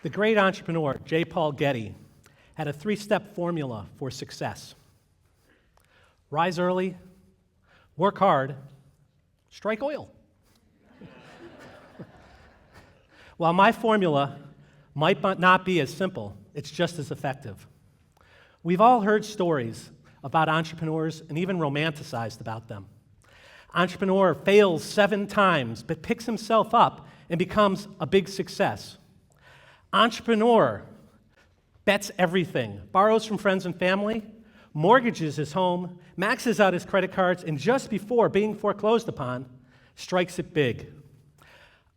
The great entrepreneur, J. Paul Getty, had a three-step formula for success. Rise early, work hard, strike oil. While my formula might not be as simple, it's just as effective. We've all heard stories about entrepreneurs and even romanticized about them. Entrepreneur fails 7 times but picks himself up and becomes a big success. Entrepreneur bets everything, borrows from friends and family, mortgages his home, maxes out his credit cards, and just before being foreclosed upon, strikes it big.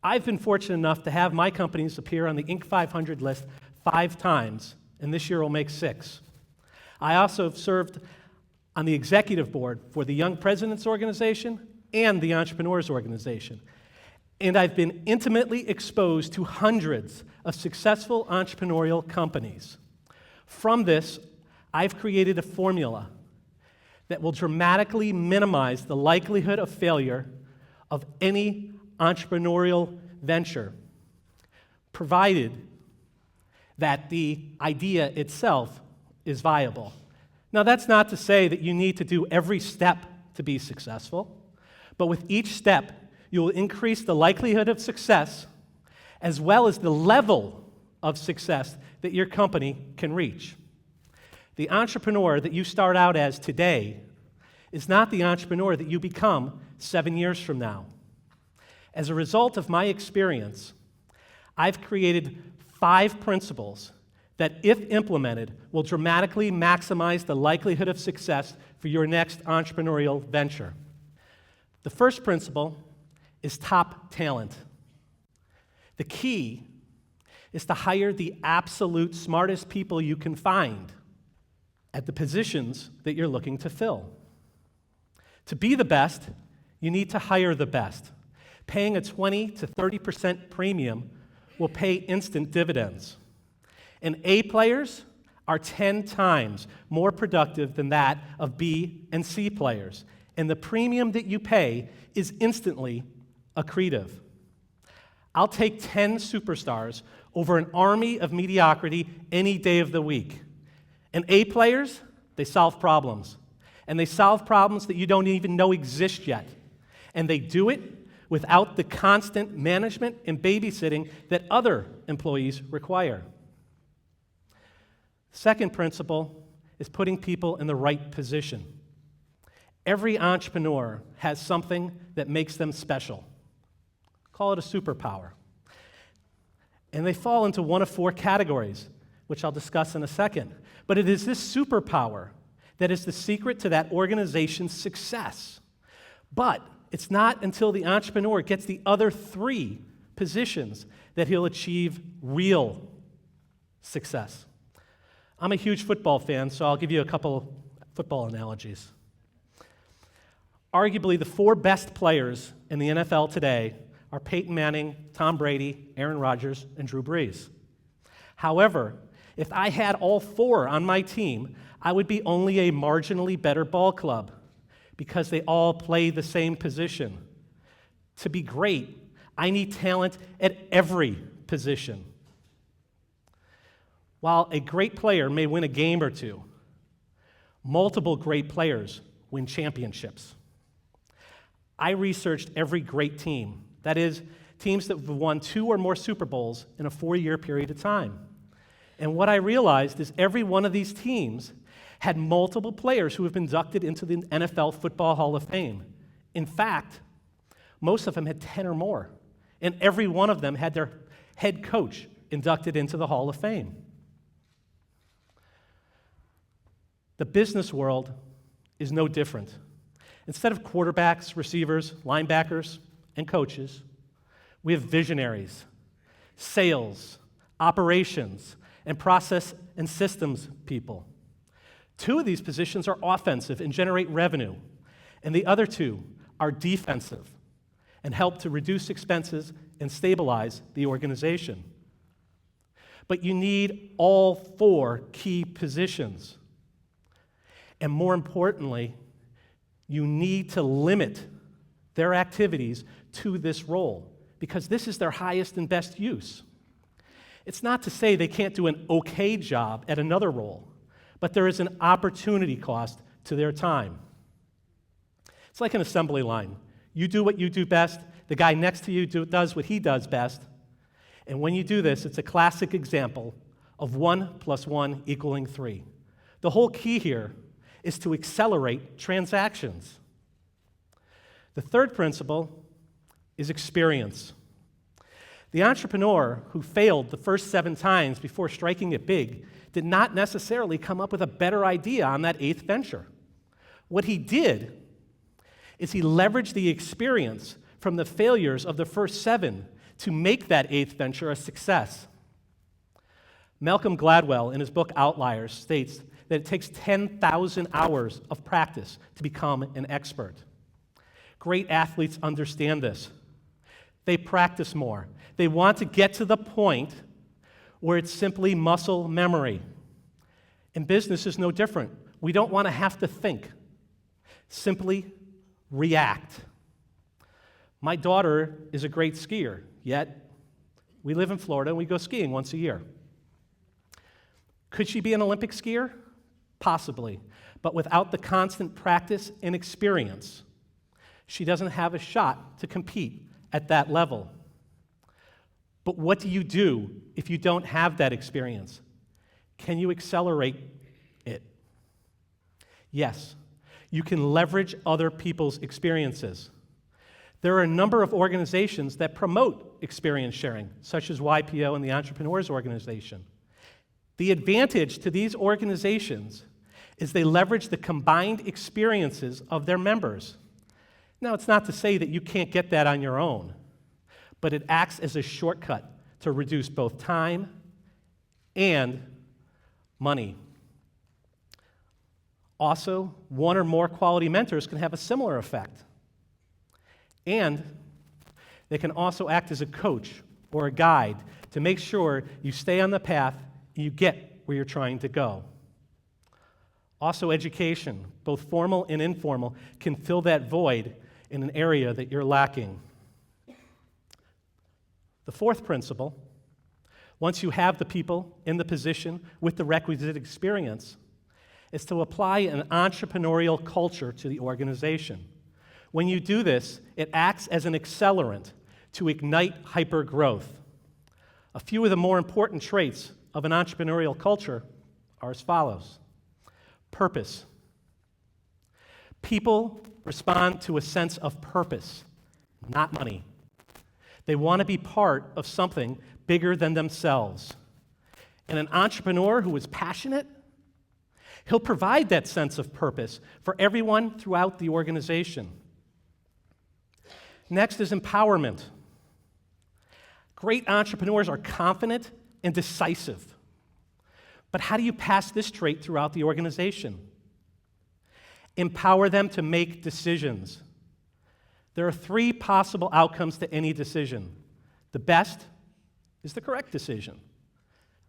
I've been fortunate enough to have my companies appear on the Inc. 500 list 5 times, and this year will make 6. I also have served on the executive board for the Young Presidents Organization and the Entrepreneurs Organization. And I've been intimately exposed to hundreds of successful entrepreneurial companies. From this, I've created a formula that will dramatically minimize the likelihood of failure of any entrepreneurial venture, provided that the idea itself is viable. Now, that's not to say that you need to do every step to be successful, but with each step, you will increase the likelihood of success as well as the level of success that your company can reach. The entrepreneur that you start out as today is not the entrepreneur that you become 7 years from now. As a result of my experience, I've created 5 principles that, if implemented, will dramatically maximize the likelihood of success for your next entrepreneurial venture. The first principle is top talent. The key is to hire the absolute smartest people you can find at the positions that you're looking to fill. To be the best, you need to hire the best. Paying a 20 to 30% premium will pay instant dividends. And A players are 10 times more productive than that of B and C players. And the premium that you pay is instantly accretive. I'll take 10 superstars over an army of mediocrity any day of the week. And A players, they solve problems. And they solve problems that you don't even know exist yet. And they do it without the constant management and babysitting that other employees require. Second principle is putting people in the right position. Every entrepreneur has something that makes them special. Call it a superpower. And they fall into one of 4 categories, which I'll discuss in a second. But it is this superpower that is the secret to that organization's success. But it's not until the entrepreneur gets the other 3 positions that he'll achieve real success. I'm a huge football fan, so I'll give you a couple football analogies. Arguably, the 4 best players in the NFL today are Peyton Manning, Tom Brady, Aaron Rodgers, and Drew Brees. However, if I had all 4 on my team, I would be only a marginally better ball club because they all play the same position. To be great, I need talent at every position. While a great player may win a game or 2, multiple great players win championships. I researched every great team, that is, teams that have won 2 or more Super Bowls in a 4-year period of time. And what I realized is every one of these teams had multiple players who have been inducted into the NFL Football Hall of Fame. In fact, most of them had 10 or more, and every one of them had their head coach inducted into the Hall of Fame. The business world is no different. Instead of quarterbacks, receivers, linebackers, and coaches, we have visionaries, sales, operations, and process and systems people. 2 of these positions are offensive and generate revenue, and the other 2 are defensive and help to reduce expenses and stabilize the organization. But you need all 4 key positions. And more importantly, you need to limit their activities to this role because this is their highest and best use. It's not to say they can't do an okay job at another role, but there is an opportunity cost to their time. It's like an assembly line. You do what you do best, the guy next to you does what he does best, and when you do this, it's a classic example of 1 + 1 = 3. The whole key here is to accelerate transactions. The third principle is experience. The entrepreneur who failed the first 7 times before striking it big did not necessarily come up with a better idea on that 8th venture. What he did is he leveraged the experience from the failures of the first 7 to make that 8th venture a success. Malcolm Gladwell, in his book Outliers, states that it takes 10,000 hours of practice to become an expert. Great athletes understand this. They practice more. They want to get to the point where it's simply muscle memory. And business is no different. We don't want to have to think. Simply react. My daughter is a great skier, yet we live in Florida and we go skiing once a year. Could she be an Olympic skier? Possibly. But without the constant practice and experience, she doesn't have a shot to compete at that level. But what do you do if you don't have that experience? Can you accelerate it? Yes, you can leverage other people's experiences. There are a number of organizations that promote experience sharing, such as YPO and the Entrepreneurs Organization. The advantage to these organizations is they leverage the combined experiences of their members. Now, it's not to say that you can't get that on your own, but it acts as a shortcut to reduce both time and money. Also, 1 or more quality mentors can have a similar effect. And they can also act as a coach or a guide to make sure you stay on the path and you get where you're trying to go. Also, education, both formal and informal, can fill that void in an area that you're lacking. The fourth principle, once you have the people in the position with the requisite experience, is to apply an entrepreneurial culture to the organization. When you do this, it acts as an accelerant to ignite hypergrowth. A few of the more important traits of an entrepreneurial culture are as follows. Purpose. People respond to a sense of purpose, not money. They want to be part of something bigger than themselves. And an entrepreneur who is passionate, he'll provide that sense of purpose for everyone throughout the organization. Next is empowerment. Great entrepreneurs are confident and decisive. But how do you pass this trait throughout the organization? Empower them to make decisions. There are 3 possible outcomes to any decision. The best is the correct decision.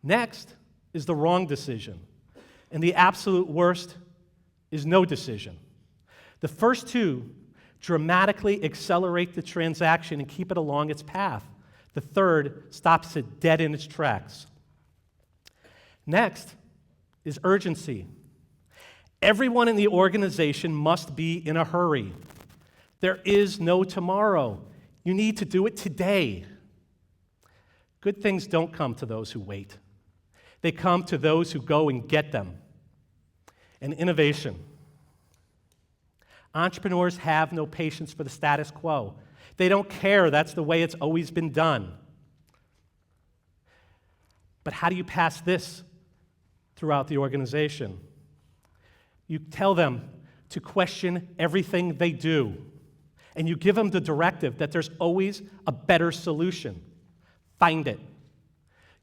Next is the wrong decision. And the absolute worst is no decision. The first 2 dramatically accelerate the transaction and keep it along its path. The third stops it dead in its tracks. Next is urgency. Everyone in the organization must be in a hurry. There is no tomorrow. You need to do it today. Good things don't come to those who wait. They come to those who go and get them. And innovation. Entrepreneurs have no patience for the status quo. They don't care. That's the way it's always been done. But how do you pass this throughout the organization? You tell them to question everything they do, and you give them the directive that there's always a better solution. Find it.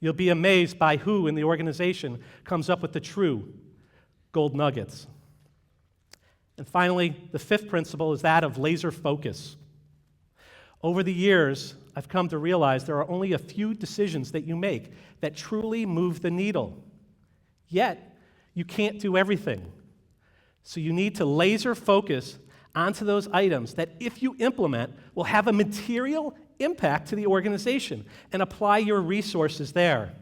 You'll be amazed by who in the organization comes up with the true gold nuggets. And finally, the 5th principle is that of laser focus. Over the years, I've come to realize there are only a few decisions that you make that truly move the needle. Yet, you can't do everything. So you need to laser focus onto those items that, if you implement, will have a material impact to the organization, and apply your resources there.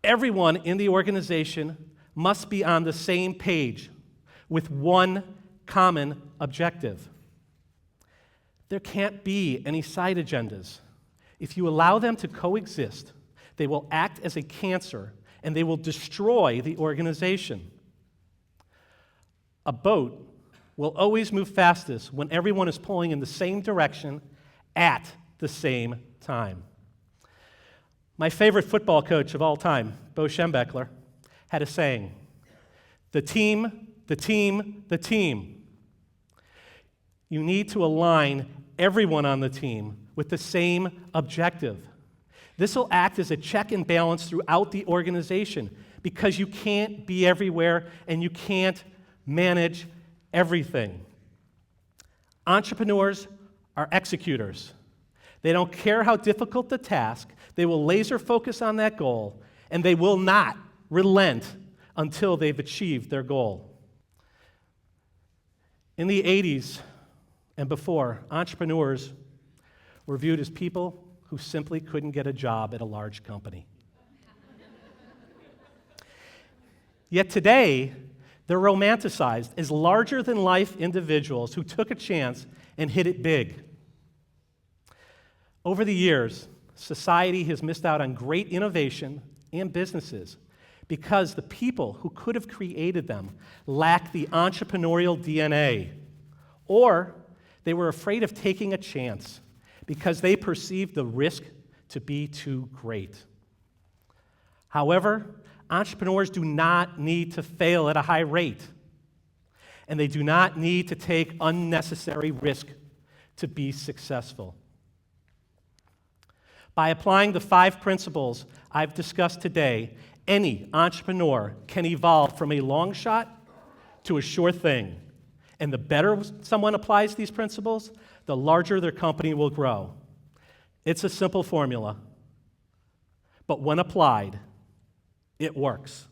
Everyone in the organization must be on the same page with one common objective. There can't be any side agendas. If you allow them to coexist, they will act as a cancer and they will destroy the organization. A boat will always move fastest when everyone is pulling in the same direction at the same time. My favorite football coach of all time, Bo Schembechler, had a saying, the team, the team, the team. You need to align everyone on the team with the same objective. This will act as a check and balance throughout the organization because you can't be everywhere and you can't manage everything. Entrepreneurs are executors. They don't care how difficult the task, they will laser focus on that goal, and they will not relent until they've achieved their goal. In the 80s and before, entrepreneurs were viewed as people who simply couldn't get a job at a large company. Yet today, they're romanticized as larger-than-life individuals who took a chance and hit it big. Over the years, society has missed out on great innovation and businesses because the people who could have created them lacked the entrepreneurial DNA, or they were afraid of taking a chance because they perceived the risk to be too great. However, entrepreneurs do not need to fail at a high rate, and they do not need to take unnecessary risk to be successful. By applying the 5 principles I've discussed today, any entrepreneur can evolve from a long shot to a sure thing. And the better someone applies these principles, the larger their company will grow. It's a simple formula, but when applied, it works.